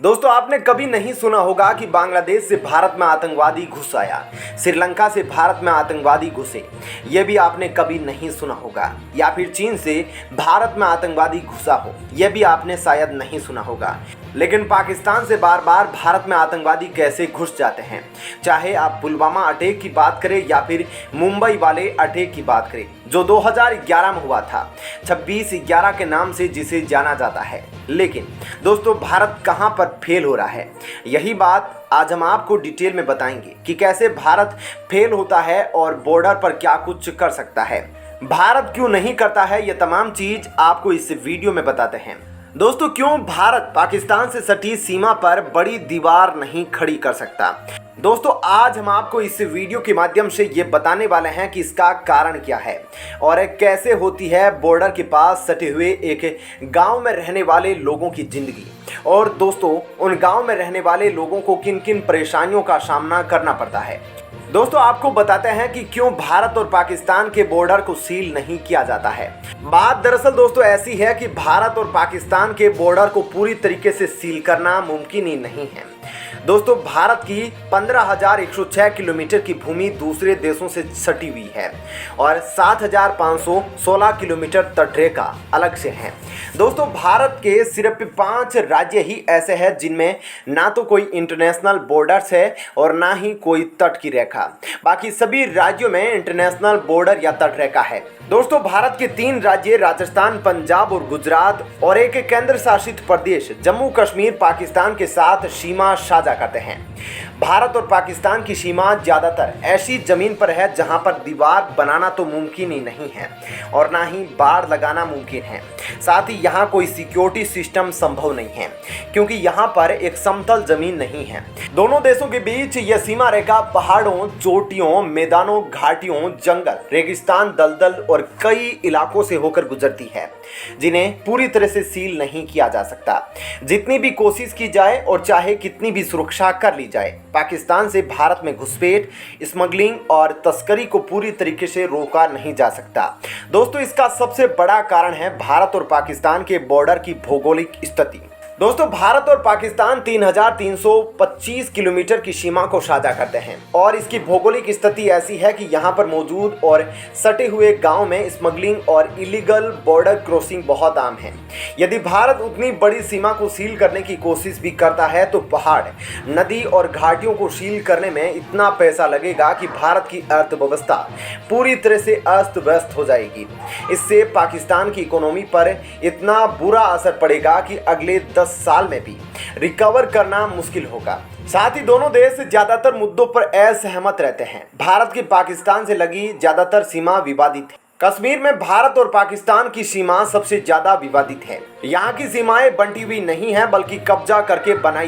दोस्तों आपने कभी नहीं सुना होगा कि बांग्लादेश से भारत में आतंकवादी घुस आया, श्रीलंका से भारत में आतंकवादी घुसे, यह भी आपने कभी नहीं सुना होगा। या फिर चीन से भारत में आतंकवादी घुसा हो, यह भी आपने शायद नहीं सुना होगा। लेकिन पाकिस्तान से बार बार भारत में आतंकवादी कैसे घुस जाते हैं, चाहे आप पुलवामा अटैक की बात करें या फिर मुंबई वाले अटैक की बात करें जो 2011 में हुआ था, 26/11 के नाम से जिसे जाना जाता है। लेकिन दोस्तों भारत कहां पर फेल हो रहा है, यही बात आज हम आपको डिटेल में बताएंगे कि कैसे भारत फेल होता है और बॉर्डर पर क्या कुछ कर सकता है, भारत क्यों नहीं करता है, ये तमाम चीज आपको इस वीडियो में बताते हैं। दोस्तों क्यों भारत पाकिस्तान से सटी सीमा पर बड़ी दीवार नहीं खड़ी कर सकता। दोस्तों आज हम आपको इस वीडियो के माध्यम से ये बताने वाले हैं कि इसका कारण क्या है और कैसे होती है बॉर्डर के पास सटे हुए एक गांव में रहने वाले लोगों की जिंदगी, और दोस्तों उन गांव में रहने वाले लोगों को किन किन परेशानियों का सामना करना पड़ता है। दोस्तों आपको बताते हैं कि क्यों भारत और पाकिस्तान के बॉर्डर को सील नहीं किया जाता है। बात दरअसल दोस्तों ऐसी है कि भारत और पाकिस्तान के बॉर्डर को पूरी तरीके से सील करना मुमकिन ही नहीं है। दोस्तों भारत की 15,106 किलोमीटर की भूमि दूसरे देशों से सटी हुई है और 7,516 किलोमीटर तटरेखा अलग से है। दोस्तों भारत के सिर्फ 5 राज्य ही ऐसे हैं जिनमें ना तो कोई इंटरनेशनल बॉर्डर्स है और ना ही कोई तट की रेखा, बाकी सभी राज्यों में इंटरनेशनल बॉर्डर या तट रेखा है। दोस्तों भारत के 3 राज्य राजस्थान, पंजाब और गुजरात और एक केंद्र शासित प्रदेश जम्मू कश्मीर पाकिस्तान के साथ सीमा साझा करते हैं। भारत और पाकिस्तान की सीमा ज्यादातर ऐसी जमीन पर है जहां पर दीवार बनाना तो मुमकिन ही नहीं है और ना ही बाड़ लगाना मुमकिन है। साथ ही यहां कोई सिक्योरिटी सिस्टम संभव नहीं है क्योंकि यहां पर एक समतल जमीन नहीं है। दोनों देशों के बीच यह सीमा रेखा पहाड़ों, चोटियों, मैदानों, घाटियों, जंगल, रेगिस्तान, दलदल और कई इलाकों से होकर गुजरती है जिन्हें पूरी तरह से सील नहीं किया जा सकता। जितनी भी कोशिश की जाए और चाहे कितनी भी सुरक्षा कर ली जाए, पाकिस्तान से भारत में घुसपैठ, स्मगलिंग और तस्करी को पूरी तरीके से रोका नहीं जा सकता। दोस्तों इसका सबसे बड़ा कारण है भारत और पाकिस्तान के बॉर्डर की भौगोलिक स्थिति। दोस्तों भारत और पाकिस्तान 3,325 किलोमीटर की सीमा को साझा करते हैं और इसकी भौगोलिक स्थिति ऐसी है कि यहाँ पर मौजूद और सटे हुए गांव में स्मगलिंग और इलीगल बॉर्डर क्रॉसिंग बहुत आम है। यदि भारत उतनी बड़ी सीमा को सील करने की कोशिश भी करता है तो पहाड़, नदी और घाटियों को सील करने में इतना पैसा लगेगा कि भारत की अर्थव्यवस्था पूरी तरह से अस्त व्यस्त हो जाएगी। इससे पाकिस्तान की इकोनॉमी पर इतना बुरा असर पड़ेगा कि अगले 10 साल में भी रिकवर करना मुश्किल होगा। साथ ही दोनों देश ज्यादातर मुद्दों पर असहमत रहते हैं। भारत की पाकिस्तान से लगी ज्यादातर सीमा विवादित है। कश्मीर में भारत और पाकिस्तान की सीमा सबसे ज्यादा विवादित है। यहाँ की सीमाएं बंटी हुई नहीं है बल्कि कब्जा करके बनाई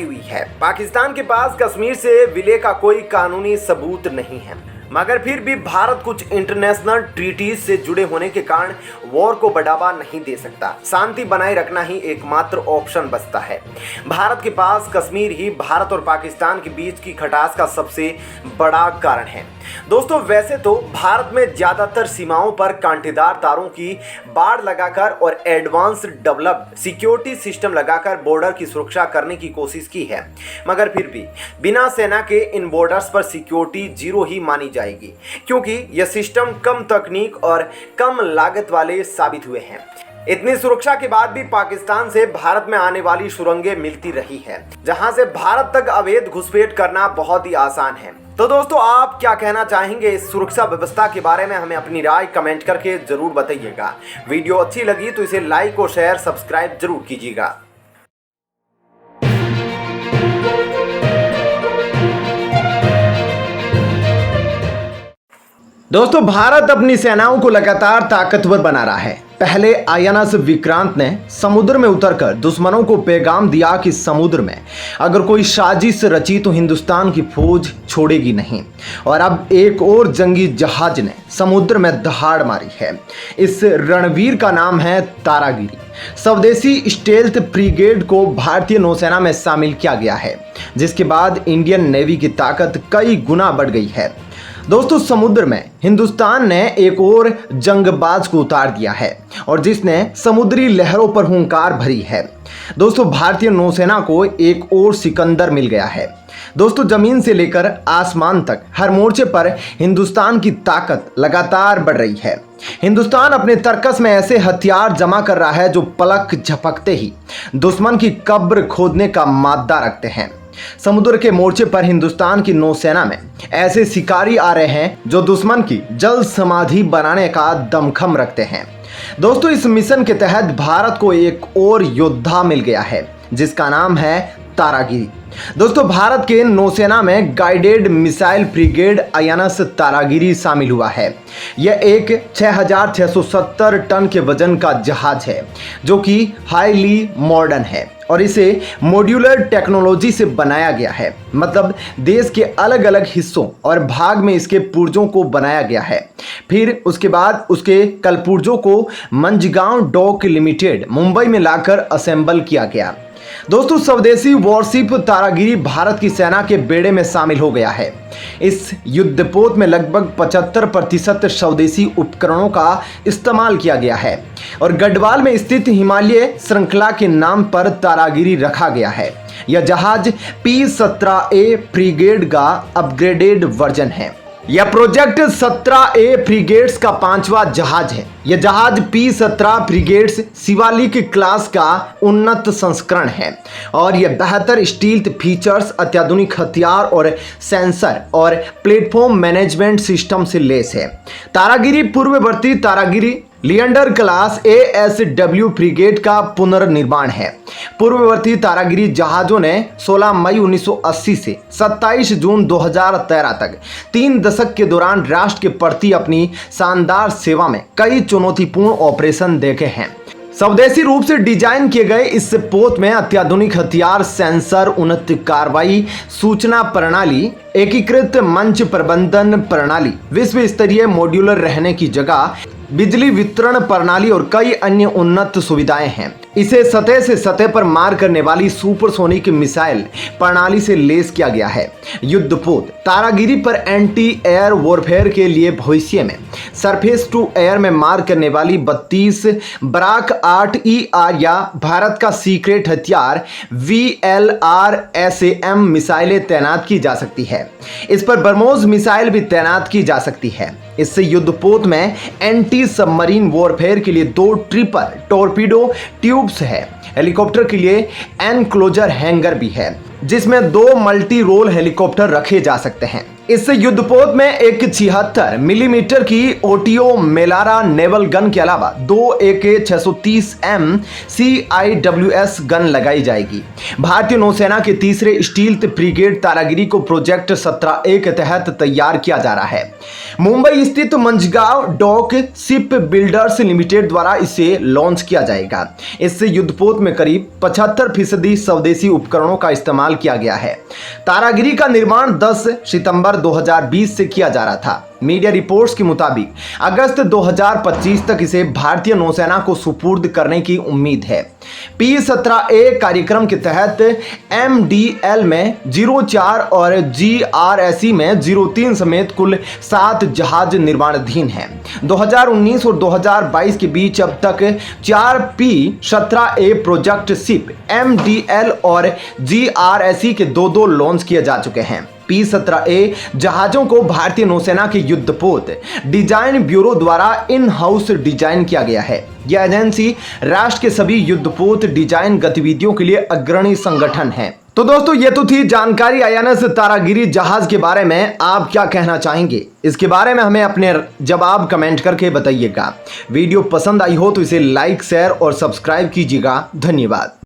हुई है। पाकिस्तान के पास कश्मीर से विलय का कोई कानूनी सबूत नहीं है, मगर फिर भी भारत कुछ इंटरनेशनल ट्रीटीज से जुड़े होने के कारण वॉर को बढ़ावा नहीं दे सकता। शांति बनाए रखना ही एकमात्र ऑप्शन बचता है। भारत के पास कश्मीर ही भारत और पाकिस्तान के बीच की खटास का सबसे बड़ा कारण है। दोस्तों वैसे तो भारत में ज्यादातर सीमाओं पर कांटेदार तारों की बाड़ लगाकर और एडवांस डेवलप्ड सिक्योरिटी सिस्टम लगाकर बॉर्डर की सुरक्षा करने की कोशिश की है, मगर फिर भी बिना सेना के इन बॉर्डर्स पर सिक्योरिटी जीरो ही मानी जाएगी क्योंकि यह सिस्टम कम तकनीक और कम लागत वाले साबित हुए हैं। इतनी सुरक्षा के बाद भी पाकिस्तान से भारत में आने वाली सुरंगें मिलती रही है जहां से भारत तक अवैध घुसपैठ करना बहुत ही आसान है। तो दोस्तों आप क्या कहना चाहेंगे इस सुरक्षा व्यवस्था के बारे में, हमें अपनी राय कमेंट करके जरूर बताइएगा। वीडियो अच्छी लगी तो इसे लाइक और शेयर सब्सक्राइब जरूर कीजिएगा। दोस्तों भारत अपनी सेनाओं को लगातार ताकतवर बना रहा है। पहले आईएनएस विक्रांत ने समुद्र में उतरकर दुश्मनों को पैगाम दिया कि समुद्र में अगर कोई साजिश रची तो हिंदुस्तान की फौज छोड़ेगी नहीं, और अब एक और जंगी जहाज ने समुद्र में दहाड़ मारी है। इस रणवीर का नाम है तारागिरी। स्वदेशी स्टेल्थ ब्रिगेड को भारतीय नौसेना में शामिल किया गया है, जिसके बाद इंडियन नेवी की ताकत कई गुना बढ़ गई है। दोस्तों समुद्र में हिंदुस्तान ने एक और जंगबाज को उतार दिया है और जिसने समुद्री लहरों पर हुंकार भरी है। दोस्तों भारतीय नौसेना को एक और सिकंदर मिल गया है। दोस्तों जमीन से लेकर आसमान तक हर मोर्चे पर हिंदुस्तान की ताकत लगातार बढ़ रही है। हिंदुस्तान अपने तर्कस में ऐसे हथियार जमा कर रहा है जो पलक झपकते ही दुश्मन की कब्र खोदने का मादा रखते हैं। समुद्र के मोर्चे पर हिंदुस्तान की नौसेना में ऐसे शिकारी आ रहे हैं जो दुश्मन की जल समाधि बनाने का दमखम रखते हैं। दोस्तों इस मिशन के तहत भारत को एक और योद्धा मिल गया है जिसका नाम है तारागिरी। दोस्तों भारत के नौसेना में guided missile brigade INS Taragiri शामिल हुआ है। यह एक 6670 टन के वजन का जहाज है जो कि हाईली मॉडर्न है और इसे मॉड्यूलर टेक्नोलॉजी से बनाया गया है। मतलब देश के अलग अलग हिस्सों और भाग में इसके पुर्जों को बनाया गया है। फिर उसके बाद उसके कलपुर्जों को मंझगांव डॉक लिमिटेड मुंबई में लाकर असेंबल किया गया। दोस्तों स्वदेशी वॉरशिप तारागिरी भारत की सेना के बेड़े में शामिल हो गया है। इस युद्धपोत में लगभग 75% स्वदेशी उपकरणों का इस्तेमाल किया गया है और गढ़वाल में स्थित हिमालय श्रृंखला के नाम पर तारागिरी रखा गया है। यह जहाज P-17A फ्रिगेट का अपग्रेडेड वर्जन है। यह प्रोजेक्ट 17A फ्रिगेट्स का 5वां जहाज है। यह जहाज P-17 फ्रिगेट्स शिवालिक क्लास का उन्नत संस्करण है और यह बेहतर स्टील्थ फीचर्स, अत्याधुनिक हथियार और सेंसर और प्लेटफॉर्म मैनेजमेंट सिस्टम से लैस है। तारागिरी पूर्ववर्ती Taragiri Leander class ASW frigate का पुनर्निर्माण है। पूर्ववर्ती तारागिरी जहाजों ने 16 मई 1980 से 27 जून 2013 तक 3 दशक के दौरान राष्ट्र के प्रति अपनी शानदार सेवा में कई चुनौतीपूर्ण ऑपरेशन देखे हैं। स्वदेशी रूप से डिजाइन किए गए इस पोत में अत्याधुनिक हथियार, सेंसर, उन्नत कार्रवाई सूचना प्रणाली, एकीकृत मंच प्रबंधन प्रणाली, विश्व स्तरीय मॉड्यूलर रहने की जगह, बिजली वितरण प्रणाली और कई अन्य उन्नत सुविधाएं हैं। इसे सतह से सतह पर मार करने वाली सुपरसोनिक मिसाइल प्रणाली से लैस किया गया है। युद्धपोत तारागिरी पर एंटी एयर वॉरफेयर के लिए भविष्य में सरफेस टू एयर में मार करने वाली 32 ब्राक 8ER या भारत का सीक्रेट हथियार VLRSAM मिसाइलें तैनात की जा सकती है। इस पर ब्रह्मोस मिसाइल भी तैनात की जा सकती है। इससे युद्धपोत में एंटी सबमरीन वॉरफेयर के लिए 2 ट्रिपल टॉर्पीडो ट्यूब्स है। हेलीकॉप्टर के लिए एनक्लोजर हैंगर भी है जिसमें 2 मल्टी रोल हेलीकॉप्टर रखे जा सकते हैं। इस युद्धपोत में एक 76 मिलीमीटर की ओटियो मेलारा नेवल गन के अलावा 2 AK-630M CIWS गन लगाई जाएगी। भारतीय नौसेना के तीसरे स्टील्थ फ्रिगेट तारागिरी को प्रोजेक्ट 17A के तहत तैयार किया जा रहा है। मुंबई स्थित Mazagon Dock Ship Builders Limited द्वारा इसे लॉन्च किया जाएगा। इससे युद्धपोत में करीब 75% स्वदेशी उपकरणों का इस्तेमाल किया गया है। तारागिरी का निर्माण 10 सितंबर 2020 से किया जा रहा था। मीडिया रिपोर्ट्स के मुताबिक अगस्त 2025 तक इसे भारतीय नौसेना को सुपुर्द करने की उम्मीद है। P-17A कार्यक्रम के तहत MDL में 04 और GRSE में 03 समेत कुल 7 जहाज निर्माणाधीन हैं। 2019 और 2022 के बीच अब तक 4 P-17A प्रोजेक्ट शिप MDL और GRSE के 2 लॉन्च किए जा चुके हैं। P-17A जहाजों को भारतीय नौसेना के युद्धपोत डिजाइन ब्यूरो द्वारा इन हाउस डिजाइन किया गया है। यह एजेंसी राष्ट्र के सभी युद्धपोत डिजाइन गतिविधियों के लिए अग्रणी संगठन है। तो दोस्तों ये तो थी जानकारी आईएनएस तारागिरी जहाज के बारे में। आप क्या कहना चाहेंगे इसके बारे में हमें अपने जवाब कमेंट करके बताइएगा। वीडियो पसंद आई हो तो इसे लाइक, शेयर और सब्सक्राइब कीजिएगा। धन्यवाद।